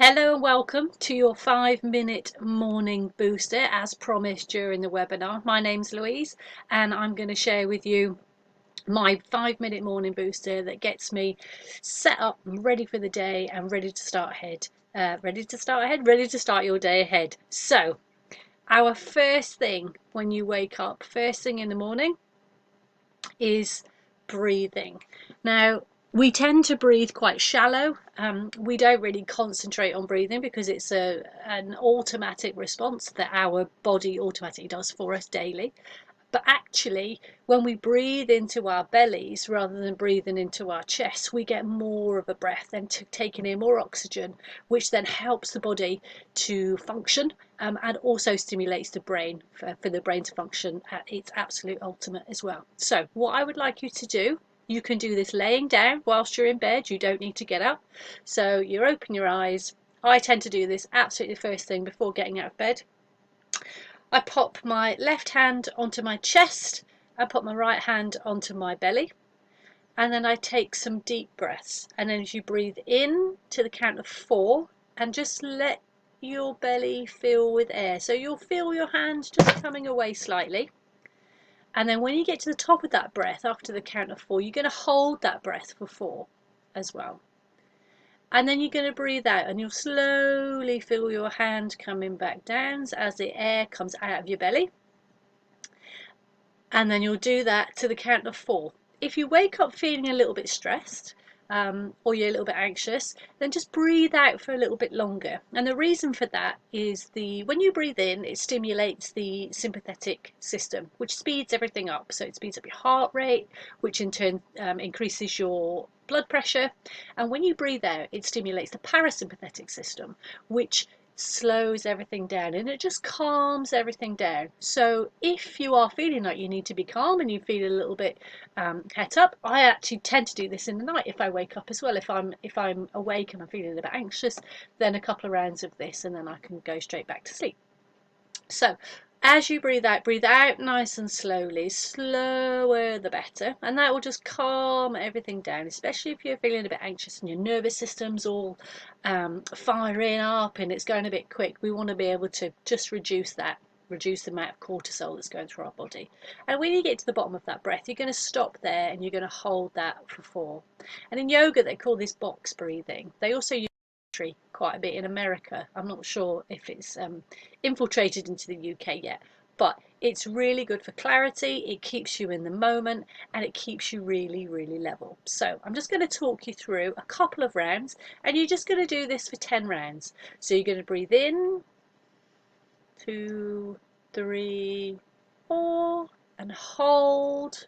Hello and welcome to your 5-minute morning booster as promised during the webinar. My name's Louise and I'm going to share with you my 5-minute morning booster that gets me set up and ready for the day and ready to start ahead. Ready to start your day ahead. So our first thing when you wake up, first thing in the morning, is breathing. Now, we tend to breathe quite shallow. We don't really concentrate on breathing because it's an automatic response that our body automatically does for us daily. But actually, when we breathe into our bellies rather than breathing into our chests, we get more of a breath and taking in more oxygen, which then helps the body to function and also stimulates the brain for the brain to function at its absolute ultimate as well. So what I would like you to do, you can do this laying down whilst you're in bed. You don't need to get up. So you open your eyes. I tend to do this absolutely first thing before getting out of bed. I pop my left hand onto my chest and put my right hand onto my belly, and then I take some deep breaths, and then as you breathe in to the count of 4 and just let your belly fill with air, so you'll feel your hands just coming away slightly, and then when you get to the top of that breath after the count of 4, you're going to hold that breath for 4 as well. And then you're going to breathe out and you'll slowly feel your hand coming back down as the air comes out of your belly. And then you'll do that to the count of 4. If you wake up feeling a little bit stressed or you're a little bit anxious, then just breathe out for a little bit longer. And the reason for that is when you breathe in, it stimulates the sympathetic system, which speeds everything up. So it speeds up your heart rate, which in turn increases your blood pressure. And when you breathe out, it stimulates the parasympathetic system, which slows everything down and it just calms everything down. So if you are feeling like you need to be calm and you feel a little bit het up, I actually tend to do this in the night if I wake up as well. If I'm awake and I'm feeling a bit anxious, then a couple of rounds of this and then I can go straight back to sleep. So as you breathe out nice and slowly, slower the better, and that will just calm everything down, especially if you're feeling a bit anxious and your nervous system's all firing up and it's going a bit quick. We want to be able to just reduce the amount of cortisol that's going through our body. And when you get to the bottom of that breath, you're going to stop there and you're going to hold that for 4. And in yoga, they call this box breathing. They also use quite a bit in America. I'm not sure if it's infiltrated into the UK yet, but it's really good for clarity. It keeps you in the moment and it keeps you really, really level. So I'm just going to talk you through a couple of rounds, and you're just going to do this for 10 rounds. So you're going to breathe in, 2, 3, 4, and hold,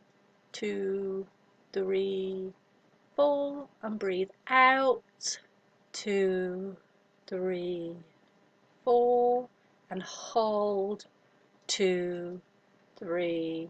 2, 3, 4, and breathe out, 2, 3, 4, and hold, 2, 3,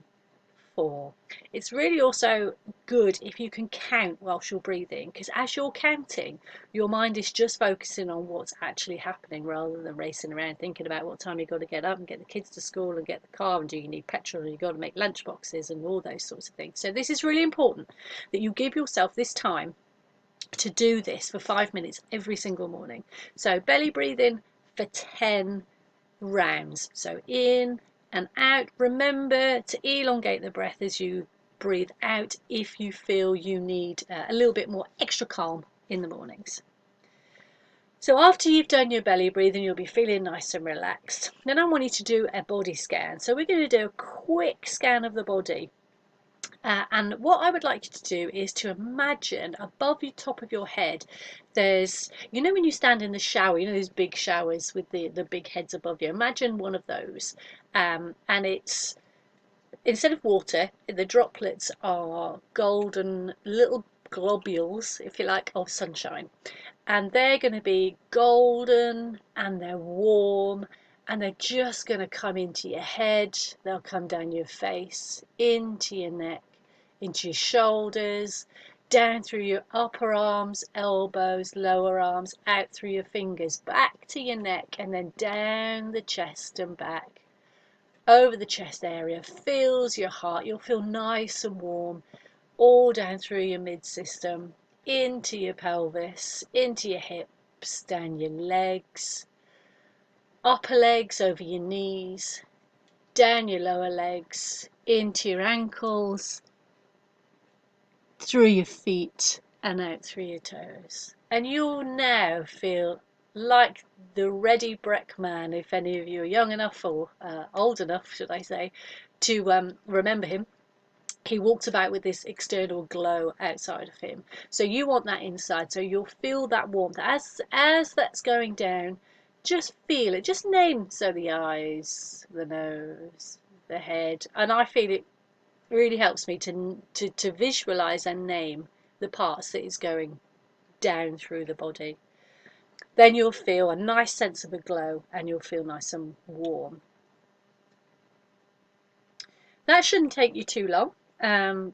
4. It's really also good if you can count whilst you're breathing, because as you're counting, your mind is just focusing on what's actually happening rather than racing around thinking about what time you've got to get up and get the kids to school and get the car, and do you need petrol, and you've got to make lunch boxes and all those sorts of things. So this is really important that you give yourself this time to do this for 5 minutes every single morning. So belly breathing for 10 rounds. So in and out. Remember to elongate the breath as you breathe out if you feel you need a little bit more extra calm in the mornings. So after you've done your belly breathing, you'll be feeling nice and relaxed. Then I want you to do a body scan. So we're going to do a quick scan of the body. And what I would like you to do is to imagine above the top of your head, there's, you know, when you stand in the shower, you know, those big showers with the big heads above you. Imagine one of those. And it's, instead of water, the droplets are golden little globules, if you like, of sunshine. And they're going to be golden and they're warm. And they're just going to come into your head, they'll come down your face, into your neck, into your shoulders, down through your upper arms, elbows, lower arms, out through your fingers, back to your neck, and then down the chest and back. Over the chest area, fills your heart, you'll feel nice and warm, all down through your mid-system, into your pelvis, into your hips, hips, down your legs, upper legs over your knees, down your lower legs, into your ankles, through your feet and out through your toes. And you'll now feel like the Ready Breck man, if any of you are young enough or old enough, should I say, to remember him. He walked about with this external glow outside of him. So you want that inside. So you'll feel that warmth as that's going down. Just feel it. Just name, so the eyes, the nose, the head. And I feel it really helps me to visualize and name the parts that is going down through the body. Then you'll feel a nice sense of a glow and you'll feel nice and warm. That shouldn't take you too long.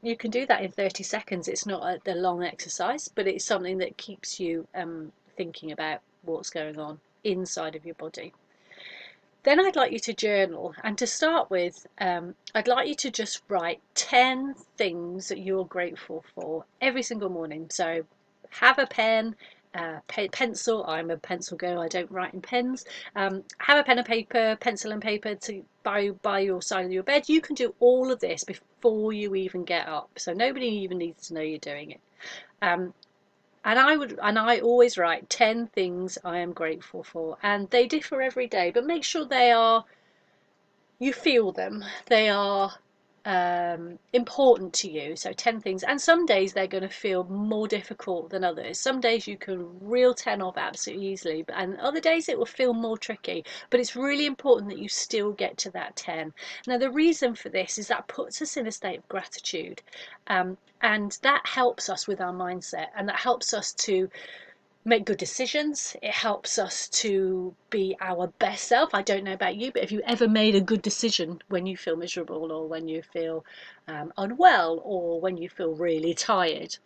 You can do that in 30 seconds. It's not a long exercise, but it's something that keeps you thinking about what's going on inside of your body. Then I'd like you to journal, and to start with, I'd like you to just write 10 things that you're grateful for every single morning. So have a pen, pencil. I'm a pencil girl, I don't write in pens. Have a pen and paper, pencil and paper by your side of your bed. You can do all of this before you even get up, so nobody even needs to know you're doing it. And I always write 10 things I am grateful for, and they differ every day, but make sure you feel them, they are important to you. So 10 things, and some days they're going to feel more difficult than others. Some days you can reel 10 off absolutely easily, and other days it will feel more tricky, but it's really important that you still get to that 10. Now the reason for this is that puts us in a state of gratitude, and that helps us with our mindset, and that helps us to make good decisions. It helps us to be our best self. I don't know about you, but have you ever made a good decision when you feel miserable, or when you feel unwell, or when you feel really tired?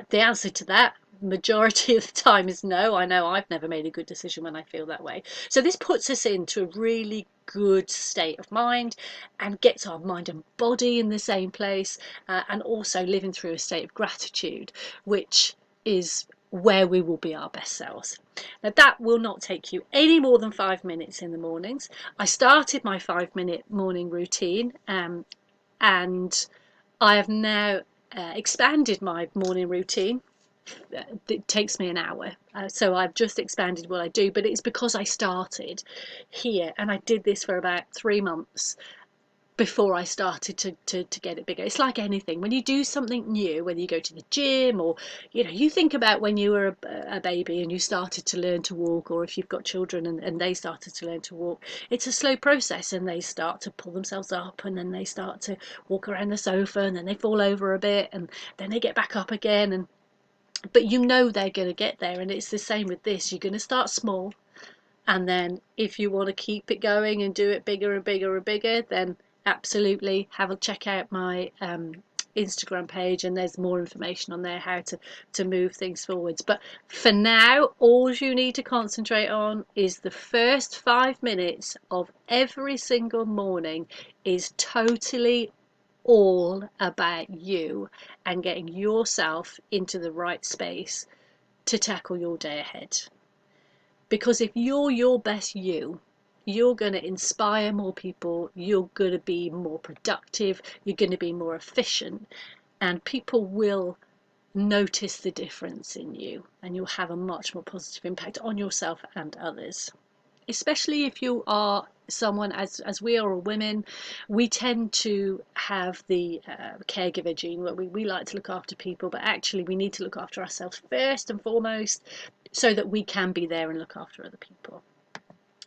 The answer to that, majority of the time, is no. I know I've never made a good decision when I feel that way. So this puts us into a really good state of mind and gets our mind and body in the same place, and also living through a state of gratitude, which is where we will be our best selves. Now that will not take you any more than 5 minutes in the mornings. I started my 5-minute morning routine, and I have now expanded my morning routine. It takes me an hour, so I've just expanded what I do, but it's because I started here, and I did this for about 3 months before I started to get it bigger. It's like anything. When you do something new, whether you go to the gym, or you think about when you were a baby and you started to learn to walk, or if you've got children and they started to learn to walk, it's a slow process, and they start to pull themselves up, and then they start to walk around the sofa, and then they fall over a bit, and then they get back up again, but they're going to get there. And it's the same with this. You're going to start small, and then if you want to keep it going and do it bigger and bigger and bigger, then absolutely check out my Instagram page, and there's more information on there how to move things forwards. But for now, all you need to concentrate on is the first 5 minutes of every single morning is totally all about you and getting yourself into the right space to tackle your day ahead. Because if you're your best you're going to inspire more people, you're going to be more productive, you're going to be more efficient, and people will notice the difference in you, and you'll have a much more positive impact on yourself and others. Especially if you are someone, as we are women, we tend to have the caregiver gene, where we like to look after people, but actually we need to look after ourselves first and foremost, so that we can be there and look after other people.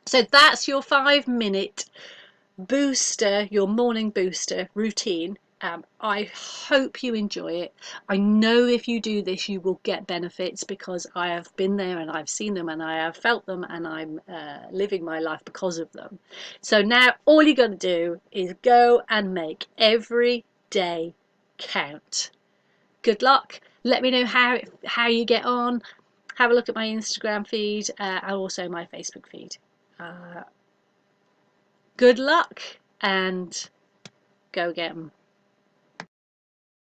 So that's your 5-minute booster, your morning booster routine. I hope you enjoy it. I know if you do this, you will get benefits, because I have been there and I've seen them and I have felt them, and I'm living my life because of them. So now all you got to do is go and make every day count. Good luck. Let me know how you get on. Have a look at my Instagram feed, and also my Facebook feed. Good luck, and go get 'em.